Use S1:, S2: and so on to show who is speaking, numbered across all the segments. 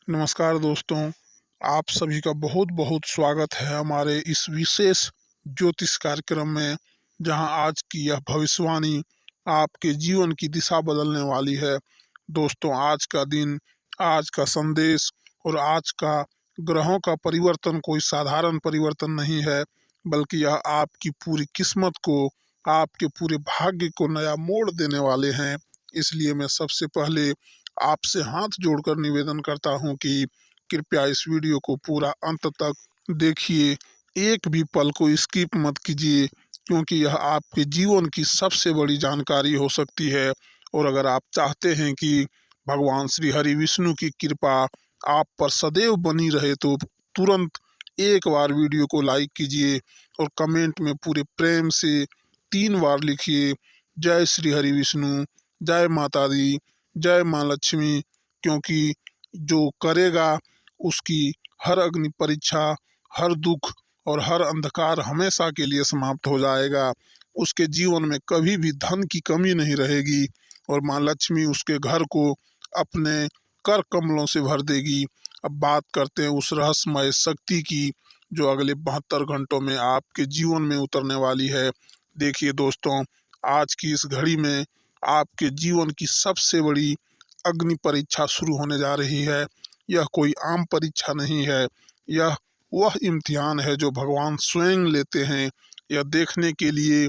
S1: नमस्कार दोस्तों, आप सभी का बहुत बहुत स्वागत है हमारे इस विशेष ज्योतिष कार्यक्रम में, जहां आज की यह भविष्यवाणी आपके जीवन की दिशा बदलने वाली है। दोस्तों, आज का दिन, आज का संदेश और आज का ग्रहों का परिवर्तन कोई साधारण परिवर्तन नहीं है, बल्कि यह आपकी पूरी किस्मत को, आपके पूरे भाग्य को नया मोड़ देने वाले हैं। इसलिए मैं सबसे पहले आपसे हाथ जोड़कर निवेदन करता हूं कि कृपया इस वीडियो को पूरा अंत तक देखिए। एक भी पल को स्किप मत कीजिए, क्योंकि यह आपके जीवन की सबसे बड़ी जानकारी हो सकती है। और अगर आप चाहते हैं कि भगवान श्री हरि विष्णु की कृपा आप पर सदैव बनी रहे, तो तुरंत एक बार वीडियो को लाइक कीजिए और कमेंट में पूरे प्रेम से 3 बार लिखिए, जय श्री हरि विष्णु, जय माता दी, जय माँ लक्ष्मी। क्योंकि जो करेगा उसकी हर अग्नि परीक्षा, हर दुख और हर अंधकार हमेशा के लिए समाप्त हो जाएगा। उसके जीवन में कभी भी धन की कमी नहीं रहेगी और माँ लक्ष्मी उसके घर को अपने कर कमलों से भर देगी। अब बात करते हैं उस रहस्यमय शक्ति की, जो अगले 72 घंटों में आपके जीवन में उतरने वाली है। देखिए दोस्तों, आज की इस घड़ी में आपके जीवन की सबसे बड़ी अग्नि परीक्षा शुरू होने जा रही है। यह कोई आम परीक्षा नहीं है, यह वह इम्तिहान है जो भगवान स्वयं लेते हैं, यह देखने के लिए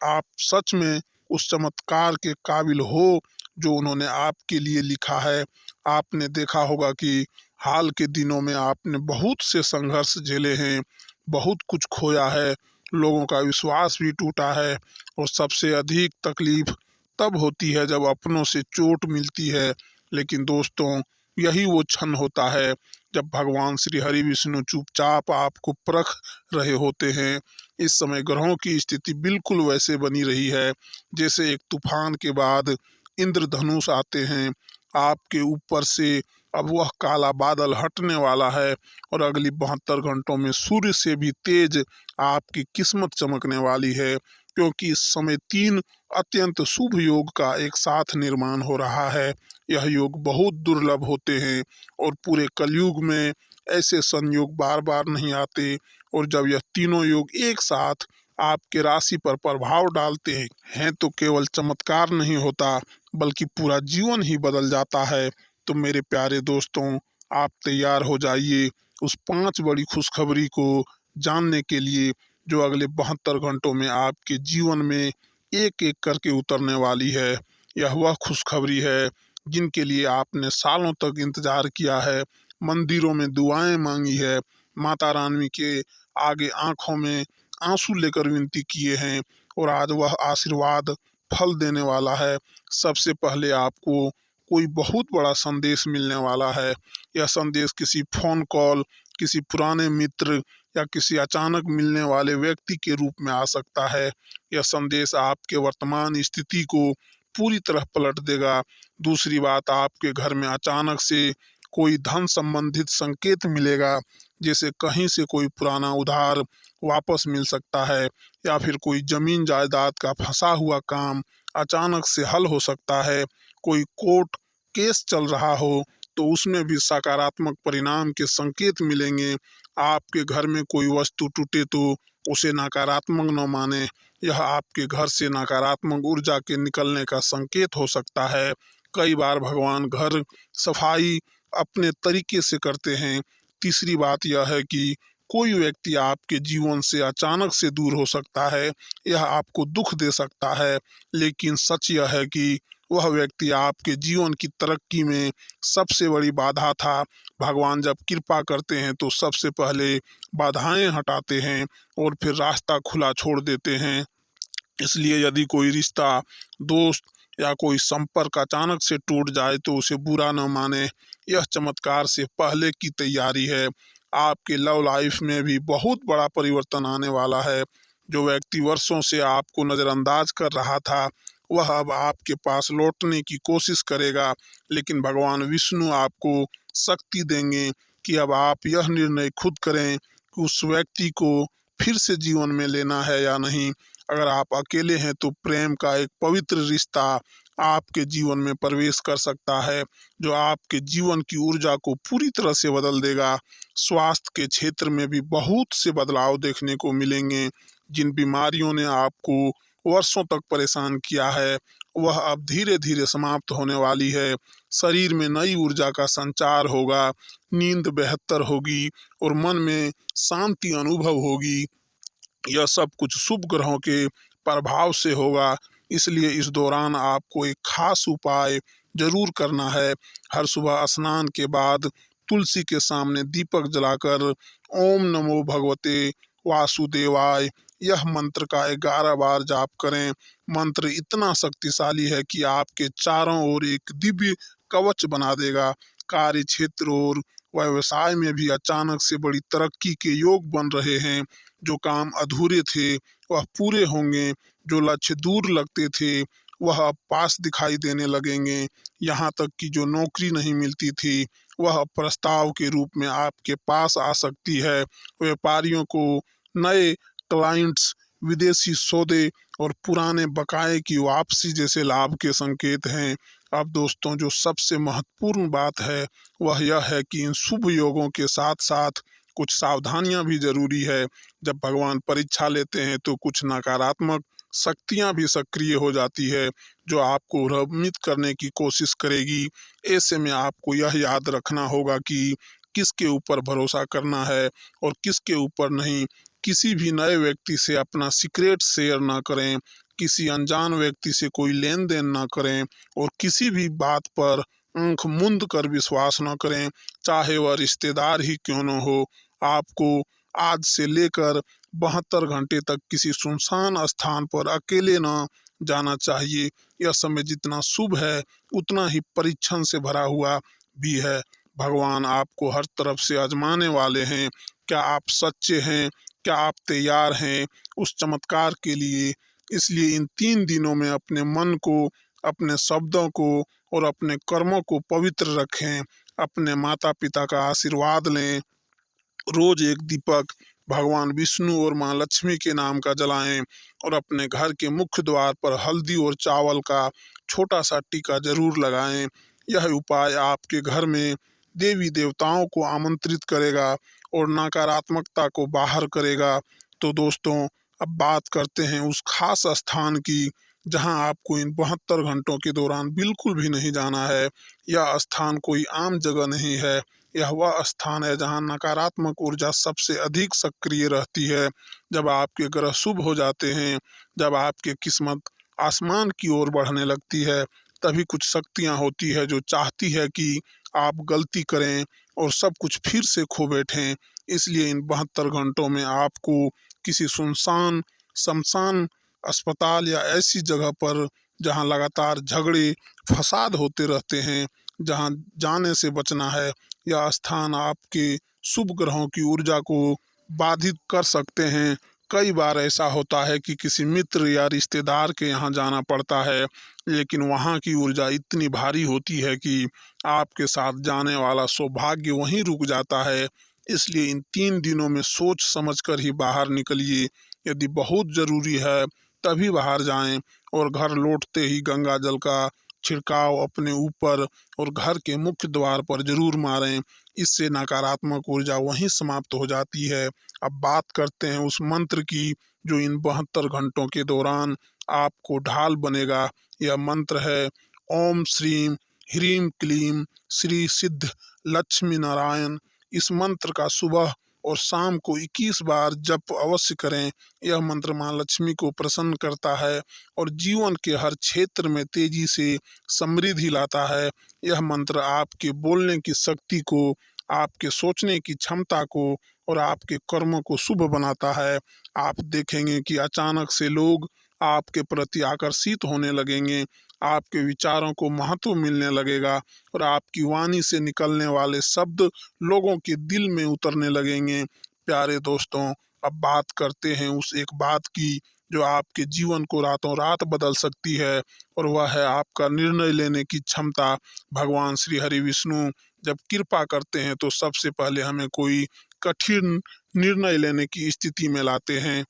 S1: आप सच में उस चमत्कार के काबिल हो जो उन्होंने आपके लिए लिखा है। आपने देखा होगा कि हाल के दिनों में आपने बहुत से संघर्ष झेले हैं, बहुत कुछ खोया है, लोगों का विश्वास भी टूटा है और सबसे अधिक तकलीफ तब होती है जब अपनों से चोट मिलती है। लेकिन दोस्तों, यही वो क्षण होता है जब भगवान श्री हरि विष्णु चुपचाप आपको परख रहे होते हैं। इस समय ग्रहों की स्थिति बिल्कुल वैसे बनी रही है जैसे एक तूफान के बाद इंद्रधनुष आते हैं। आपके ऊपर से अब वह काला बादल हटने वाला है और अगली 72 घंटों में सूर्य से भी तेज आपकी किस्मत चमकने वाली है। क्योंकि इस समय 3 अत्यंत शुभ योग का एक साथ निर्माण हो रहा है। यह योग बहुत दुर्लभ होते हैं और पूरे कलयुग में ऐसे संयोग बार बार नहीं आते। और जब यह तीनों योग एक साथ आपके राशि पर प्रभाव डालते हैं तो केवल चमत्कार नहीं होता, बल्कि पूरा जीवन ही बदल जाता है। तो मेरे प्यारे दोस्तों, आप तैयार हो जाइए उस 5 बड़ी खुशखबरी को जानने के लिए, जो अगले 72 घंटों में आपके जीवन में एक एक करके उतरने वाली है। यह वह खुशखबरी है जिनके लिए आपने सालों तक इंतजार किया है, मंदिरों में दुआएं मांगी है, माता रानी के आगे आंखों में आंसू लेकर विनती किए हैं और आज वह आशीर्वाद फल देने वाला है। सबसे पहले आपको कोई बहुत बड़ा संदेश मिलने वाला है। यह संदेश किसी फोन कॉल, किसी पुराने मित्र या किसी अचानक मिलने वाले व्यक्ति के रूप में आ सकता है। यह संदेश आपके वर्तमान स्थिति को पूरी तरह पलट देगा। दूसरी बात, आपके घर में अचानक से कोई धन संबंधित संकेत मिलेगा, जैसे कहीं से कोई पुराना उधार वापस मिल सकता है या फिर कोई जमीन जायदाद का फंसा हुआ काम अचानक से हल हो सकता है। कोई कोर्ट केस चल रहा हो तो उसमें भी सकारात्मक परिणाम के संकेत मिलेंगे। आपके घर में कोई वस्तु टूटे तो उसे नकारात्मक न माने, यह आपके घर से नकारात्मक ऊर्जा के निकलने का संकेत हो सकता है। कई बार भगवान घर सफाई अपने तरीके से करते हैं। तीसरी बात यह है कि कोई व्यक्ति आपके जीवन से अचानक से दूर हो सकता है, यह आपको दुख दे सकता है, लेकिन सच यह है कि वह व्यक्ति आपके जीवन की तरक्की में सबसे बड़ी बाधा था। भगवान जब कृपा करते हैं तो सबसे पहले बाधाएं हटाते हैं और फिर रास्ता खुला छोड़ देते हैं। इसलिए यदि कोई रिश्ता, दोस्त या कोई संपर्क अचानक से टूट जाए तो उसे बुरा न माने, यह चमत्कार से पहले की तैयारी है। आपके लव लाइफ में भी बहुत बड़ा परिवर्तन आने वाला है। जो व्यक्ति वर्षों से आपको नज़रअंदाज कर रहा था, वह अब आपके पास लौटने की कोशिश करेगा। लेकिन भगवान विष्णु आपको शक्ति देंगे कि अब आप यह निर्णय खुद करें कि उस व्यक्ति को फिर से जीवन में लेना है या नहीं। अगर आप अकेले हैं तो प्रेम का एक पवित्र रिश्ता आपके जीवन में प्रवेश कर सकता है, जो आपके जीवन की ऊर्जा को पूरी तरह से बदल देगा। स्वास्थ्य के क्षेत्र में भी बहुत से बदलाव देखने को मिलेंगे। जिन बीमारियों ने आपको वर्षों तक परेशान किया है, वह अब धीरे धीरे समाप्त होने वाली है। शरीर में नई ऊर्जा का संचार होगा, नींद बेहतर होगी और मन में शांति अनुभव होगी। यह सब कुछ शुभ ग्रहों के प्रभाव से होगा। इसलिए इस दौरान आपको एक खास उपाय जरूर करना है। हर सुबह स्नान के बाद तुलसी के सामने दीपक जलाकर ओम नमो भगवते वासुदेवाय यह मंत्र का 11 बार जाप करें। मंत्र इतना शक्तिशाली है कि आपके चारों ओर एक दिव्य कवच बना देगा। कार्य क्षेत्र और व्यवसाय में भी अचानक से बड़ी तरक्की के योग बन रहे हैं। जो काम अधूरे थे वह पूरे होंगे, जो लक्ष्य दूर लगते थे वह अब पास दिखाई देने लगेंगे। यहाँ तक कि जो नौकरी नहीं मिलती थी वह अब प्रस्ताव के रूप में आपके पास आ सकती है। व्यापारियों को नए क्लाइंट्स, विदेशी सौदे और पुराने बकाए की वापसी जैसे लाभ के संकेत हैं। अब दोस्तों, जो सबसे महत्वपूर्ण बात है वह यह है कि इन शुभ योगों के साथ साथ कुछ सावधानियां भी जरूरी है। जब भगवान परीक्षा लेते हैं तो कुछ नकारात्मक शक्तियां भी सक्रिय हो जाती है, जो आपको भ्रमित करने की कोशिश करेगी। ऐसे में आपको यह याद रखना होगा कि किसके ऊपर भरोसा करना है और किसके ऊपर नहीं। किसी भी नए व्यक्ति से अपना सीक्रेट शेयर ना करें, किसी अनजान व्यक्ति से कोई लेन देन ना करें और किसी भी बात पर आंख मूंद कर विश्वास न करें, चाहे वह रिश्तेदार ही क्यों न हो। आपको आज से लेकर 72 घंटे तक किसी सुनसान स्थान पर अकेले न जाना चाहिए। यह समय जितना शुभ है उतना ही परीक्षण से भरा हुआ भी है। भगवान आपको हर तरफ से आजमाने वाले हैं। क्या आप सच्चे हैं? क्या आप तैयार हैं उस चमत्कार के लिए? इसलिए इन 3 दिनों में अपने मन को, अपने शब्दों को और अपने कर्मों को पवित्र रखें। अपने माता पिता का आशीर्वाद लें। रोज एक दीपक भगवान विष्णु और माँ लक्ष्मी के नाम का जलाएं और अपने घर के मुख्य द्वार पर हल्दी और चावल का छोटा सा टीका जरूर लगाएं। यह उपाय आपके घर में देवी देवताओं को आमंत्रित करेगा और नकारात्मकता को बाहर करेगा। तो दोस्तों, अब बात करते हैं उस खास स्थान की जहां आपको इन 72 घंटों के दौरान बिल्कुल भी नहीं जाना है। यह स्थान कोई आम जगह नहीं है। यह वह स्थान है जहां नकारात्मक ऊर्जा सबसे अधिक सक्रिय रहती है। जब आपके ग्रह शुभ हो जाते हैं, जब आपकी किस्मत आसमान की ओर बढ़ने लगती है, तभी कुछ शक्तियां होती है जो चाहती है कि आप गलती करें और सब कुछ फिर से खो बैठें। इसलिए इन 72 घंटों में आपको किसी सुनसान शमशान, अस्पताल या ऐसी जगह पर जहां लगातार झगड़े फसाद होते रहते हैं, जहां जाने से बचना है। यह स्थान आपके शुभ ग्रहों की ऊर्जा को बाधित कर सकते हैं। कई बार ऐसा होता है कि किसी मित्र या रिश्तेदार के यहाँ जाना पड़ता है, लेकिन वहाँ की ऊर्जा इतनी भारी होती है कि आपके साथ जाने वाला सौभाग्य वहीं रुक जाता है। इसलिए इन 3 दिनों में सोच समझकर ही बाहर निकलिए। यदि बहुत ज़रूरी है तभी बाहर जाएं और घर लौटते ही गंगा जल का छिड़काव अपने ऊपर और घर के मुख्य द्वार पर जरूर मारें। इससे नकारात्मक ऊर्जा वहीं समाप्त हो जाती है। अब बात करते हैं उस मंत्र की जो इन 72 घंटों के दौरान आपको ढाल बनेगा। यह मंत्र है ओम श्रीम ह्रीम क्लीम श्री सिद्ध लक्ष्मी नारायण। इस मंत्र का सुबह और शाम को 21 बार जप अवश्य करें। यह मंत्र माँ लक्ष्मी को प्रसन्न करता है और जीवन के हर क्षेत्र में तेजी से समृद्धि लाता है। यह मंत्र आपके बोलने की शक्ति को, आपके सोचने की क्षमता को और आपके कर्मों को शुभ बनाता है। आप देखेंगे कि अचानक से लोग आपके प्रति आकर्षित होने लगेंगे, आपके विचारों को महत्व मिलने लगेगा और आपकी वाणी से निकलने वाले शब्द लोगों के दिल में उतरने लगेंगे। प्यारे दोस्तों, अब बात करते हैं उस एक बात की जो आपके जीवन को रातों रात बदल सकती है, और वह है आपका निर्णय लेने की क्षमता। भगवान श्री हरि विष्णु जब कृपा करते हैं तो सबसे पहले हमें कोई कठिन निर्णय लेने की स्थिति में लाते हैं।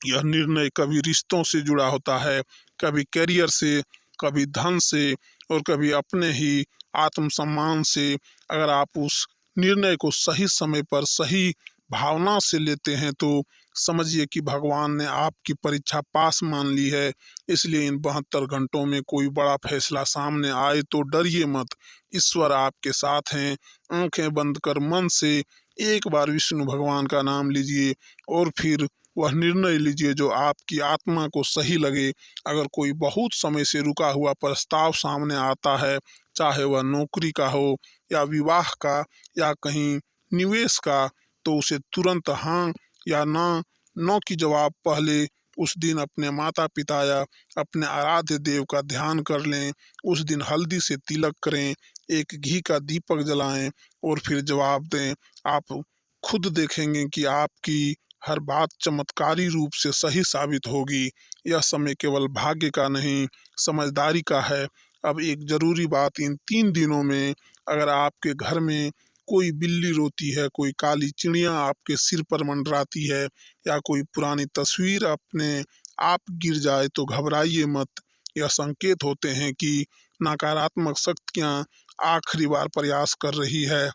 S1: यह निर्णय कभी रिश्तों से जुड़ा होता है, कभी करियर से कभी धन से और कभी अपने ही आत्मसम्मान से। अगर आप उस निर्णय को सही समय पर सही भावना से लेते हैं तो समझिए कि भगवान ने आपकी परीक्षा पास मान ली है। इसलिए इन 72 घंटों में कोई बड़ा फैसला सामने आए तो डरिए मत, ईश्वर आपके साथ हैं। आंखें बंद कर मन से एक बार विष्णु भगवान का नाम लीजिए और फिर वह निर्णय लीजिए जो आपकी आत्मा को सही लगे। अगर कोई बहुत समय से रुका हुआ प्रस्ताव सामने आता है, चाहे वह नौकरी का हो या विवाह का या कहीं निवेश का, तो उसे तुरंत हाँ या ना नो की जवाब पहले उस दिन अपने माता पिता या अपने आराध्य देव का ध्यान कर लें। उस दिन हल्दी से तिलक करें, एक घी का दीपक जलाएं और फिर जवाब दें। आप खुद देखेंगे कि आपकी हर बात चमत्कारी रूप से सही साबित होगी। यह समय केवल भाग्य का नहीं, समझदारी का है। अब एक जरूरी बात, इन 3 दिनों में अगर आपके घर में कोई बिल्ली रोती है, कोई काली चिड़िया आपके सिर पर मंडराती है या कोई पुरानी तस्वीर अपने आप गिर जाए तो घबराइए मत। यह संकेत होते हैं कि नकारात्मक शक्तियाँ आखिरी बार प्रयास कर रही है,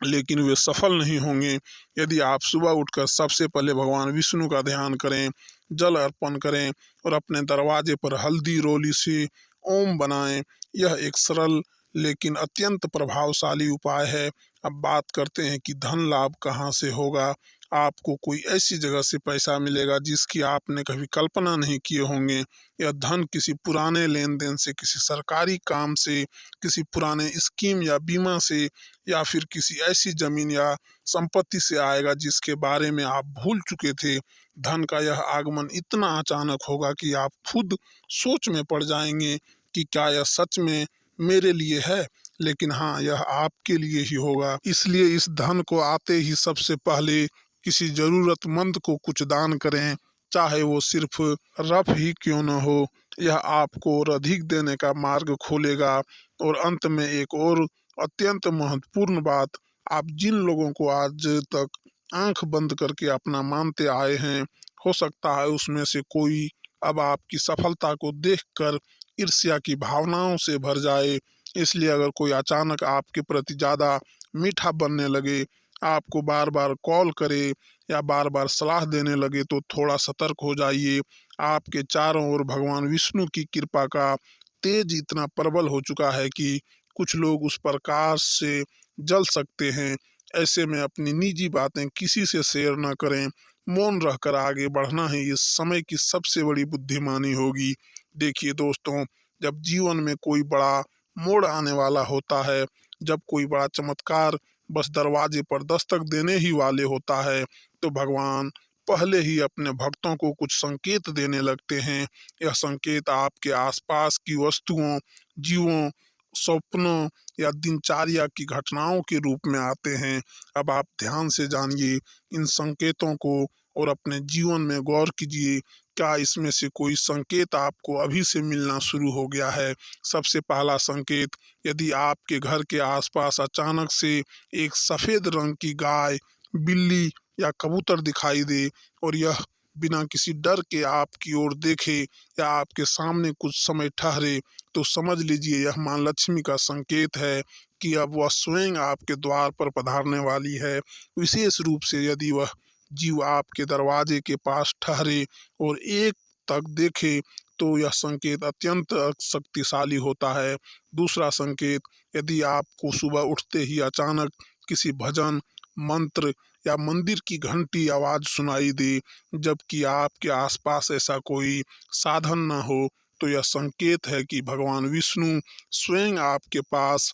S1: लेकिन वे सफल नहीं होंगे। यदि आप सुबह उठकर सबसे पहले भगवान विष्णु का ध्यान करें, जल अर्पण करें और अपने दरवाजे पर हल्दी रोली से ओम बनाएं, यह एक सरल लेकिन अत्यंत प्रभावशाली उपाय है। अब बात करते हैं कि धन लाभ कहाँ से होगा। आपको कोई ऐसी जगह से पैसा मिलेगा जिसकी आपने कभी कल्पना नहीं किए होंगे। यह धन किसी पुराने लेन देन से, किसी सरकारी काम से, किसी पुराने स्कीम या बीमा से या फिर किसी ऐसी जमीन या संपत्ति से आएगा जिसके बारे में आप भूल चुके थे। धन का यह आगमन इतना अचानक होगा कि आप खुद सोच में पड़ जाएंगे कि क्या यह सच में मेरे लिए है, लेकिन हाँ, यह आपके लिए ही होगा। इसलिए इस धन को आते ही सबसे पहले किसी जरूरतमंद को कुछ दान करें, चाहे वो सिर्फ रफ ही क्यों न हो। यह आपको और अधिक देने का मार्ग खोलेगा। और अंत में एक और अत्यंत महत्वपूर्ण बात, आप जिन लोगों को आज तक आंख बंद करके अपना मानते आए हैं, हो सकता है उसमें से कोई अब आपकी सफलता को देखकर ईर्ष्या की भावनाओं से भर जाए। इसलिए अगर कोई अचानक आपके प्रति ज़्यादा मीठा बनने लगे, आपको बार बार कॉल करे या बार बार सलाह देने लगे तो थोड़ा सतर्क हो जाइए। आपके चारों ओर भगवान विष्णु की कृपा का तेज इतना प्रबल हो चुका है कि कुछ लोग उस प्रकाश से जल सकते हैं। ऐसे में अपनी निजी बातें किसी से शेयर न करें। मौन रहकर आगे बढ़ना ही इस समय की सबसे बड़ी बुद्धिमानी होगी। देखिए दोस्तों, जब जीवन में कोई बड़ा मोड़ आने वाला होता है, जब कोई बड़ा चमत्कार बस दरवाजे पर दस्तक देने ही वाले होता है, तो भगवान पहले ही अपने भक्तों को कुछ संकेत देने लगते हैं। यह संकेत आपके आसपास की वस्तुओं, जीवों, स्वप्नों या दिनचर्या की घटनाओं के रूप में आते हैं। अब आप ध्यान से जानिए इन संकेतों को और अपने जीवन में गौर कीजिए, क्या इसमें से कोई संकेत आपको अभी से मिलना शुरू हो गया है। सबसे पहला संकेत, यदि आपके घर के आसपास अचानक से एक सफेद रंग की गाय, बिल्ली या कबूतर दिखाई दे और यह बिना किसी डर के आपकी ओर देखे या आपके सामने कुछ समय ठहरे, तो समझ लीजिए यह माँ लक्ष्मी का संकेत है कि अब वह स्वयं आपके द्वार पर पधारने वाली है। विशेष रूप से यदि वह जीव आपके दरवाजे के पास ठहरे और एक तक देखे, तो यह संकेत अत्यंत शक्तिशाली होता है। दूसरा संकेत, यदि आपको सुबह उठते ही अचानक किसी भजन, मंत्र या मंदिर की घंटी आवाज सुनाई दे, जबकि आपके आसपास ऐसा कोई साधन न हो, तो यह संकेत है कि भगवान विष्णु स्वयं आपके पास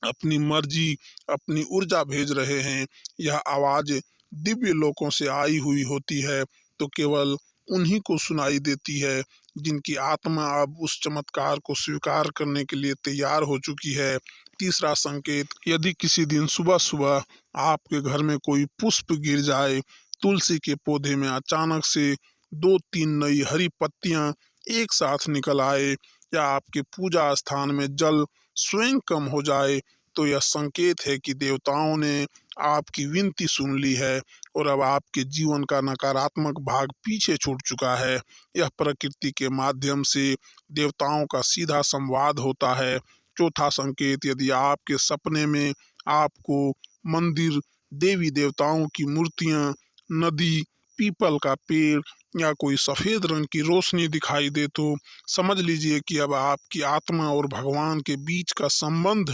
S1: अपनी मर्जी, अपनी ऊर्जा भेज रहे हैं। यह आवाज दिव्य लोकों से आई हुई होती है, तो केवल उन्हीं को सुनाई देती है जिनकी आत्मा अब उस चमत्कार को स्वीकार करने के लिए तैयार हो चुकी है। तीसरा संकेत, यदि किसी दिन सुबह सुबह आपके घर में कोई पुष्प गिर जाए, तुलसी के पौधे में अचानक से 2-3 नई हरी पत्तियां एक साथ निकल आए या आपके पूजा स्थान में जल स्वयं कम हो जाए, तो यह संकेत है कि देवताओं ने आपकी विनती सुन ली है और अब आपके जीवन का नकारात्मक भाग पीछे छूट चुका है। यह प्रकृति के माध्यम से देवताओं का सीधा संवाद होता है। चौथा संकेत, यदि आपके सपने में आपको मंदिर, देवी देवताओं की मूर्तियां, नदी, पीपल का पेड़ या कोई सफेद रंग की रोशनी दिखाई दे तो समझ लीजिए कि अब आपकी आत्मा और भगवान के बीच का संबंध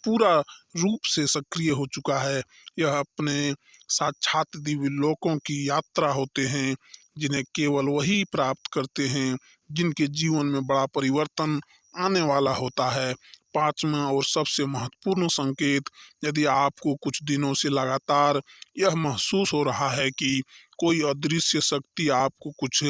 S1: पूरा रूप से सक्रिय हो चुका है। यह अपने साक्षात दिव्य लोकों की यात्रा होते हैं जिन्हें केवल वही प्राप्त करते हैं जिनके जीवन में बड़ा परिवर्तन आने वाला होता है। पांचवा और सबसे महत्वपूर्ण संकेत, यदि आपको कुछ दिनों से लगातार यह महसूस हो रहा है कि कोई अदृश्य शक्ति आपको कुछ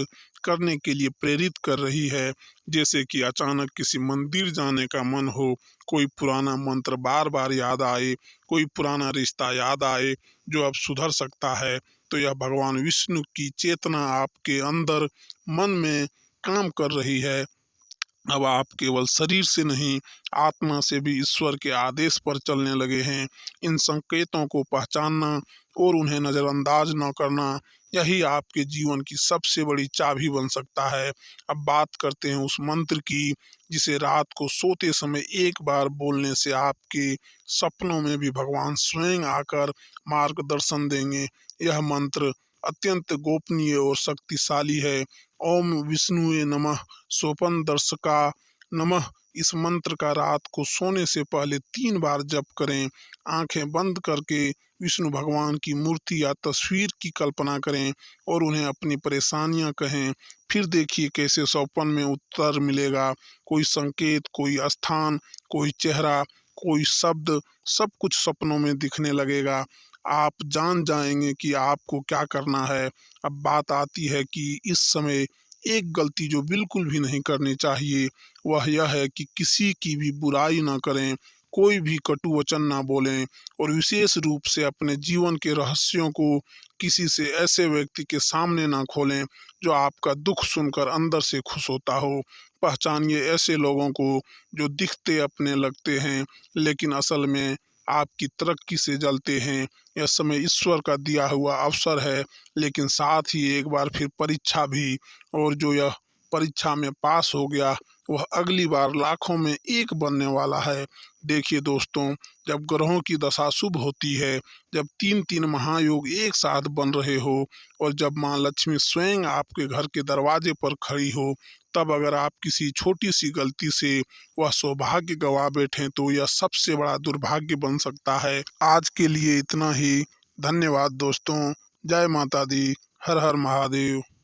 S1: करने के लिए प्रेरित कर रही है, जैसे कि अचानक किसी मंदिर जाने का मन हो, कोई पुराना मंत्र बार बार याद आए, कोई पुराना रिश्ता याद आए जो अब सुधर सकता है, तो यह भगवान विष्णु की चेतना आपके अंदर मन में काम कर रही है। अब आप केवल शरीर से नहीं, आत्मा से भी ईश्वर के आदेश पर चलने लगे हैं। इन संकेतों को पहचानना और उन्हें नज़रअंदाज न करना, यही आपके जीवन की सबसे बड़ी चाबी बन सकता है। अब बात करते हैं उस मंत्र की जिसे रात को सोते समय एक बार बोलने से आपके सपनों में भी भगवान स्वयं आकर मार्गदर्शन देंगे। यह मंत्र अत्यंत गोपनीय और शक्तिशाली है। ओम विष्णुए नमः सोपन दर्शका नमः। इस मंत्र का रात को सोने से पहले 3 बार जप करें। आंखें बंद करके विष्णु भगवान की मूर्ति या तस्वीर की कल्पना करें और उन्हें अपनी परेशानियां कहें। फिर देखिए कैसे स्वप्न में उत्तर मिलेगा। कोई संकेत, कोई स्थान, कोई चेहरा, कोई शब्द, सब कुछ सपनों में दिखने लगेगा। आप जान जाएंगे कि आपको क्या करना है। अब बात आती है कि इस समय एक गलती जो बिल्कुल भी नहीं करनी चाहिए वह यह है कि किसी की भी बुराई ना करें, कोई भी कटु वचन ना बोलें और विशेष रूप से अपने जीवन के रहस्यों को किसी से ऐसे व्यक्ति के सामने ना खोलें जो आपका दुख सुनकर अंदर से खुश होता हो। पहचानिए ऐसे लोगों को जो दिखते अपने लगते हैं लेकिन असल में आपकी तरक्की से जलते हैं। यह समय ईश्वर का दिया हुआ अवसर है, लेकिन साथ ही एक बार फिर परीक्षा भी। और जो यह परीक्षा में पास हो गया वह अगली बार लाखों में एक बनने वाला है। देखिए दोस्तों, जब ग्रहों की दशा शुभ होती है, जब तीन तीन महायोग एक साथ बन रहे हो और जब माँ लक्ष्मी स्वयं आपके घर के दरवाजे पर खड़ी हो, तब अगर आप किसी छोटी सी गलती से वह सौभाग्य गवा बैठें तो यह सबसे बड़ा दुर्भाग्य बन सकता है। आज के लिए इतना ही। धन्यवाद दोस्तों। जय माता दी। हर हर महादेव।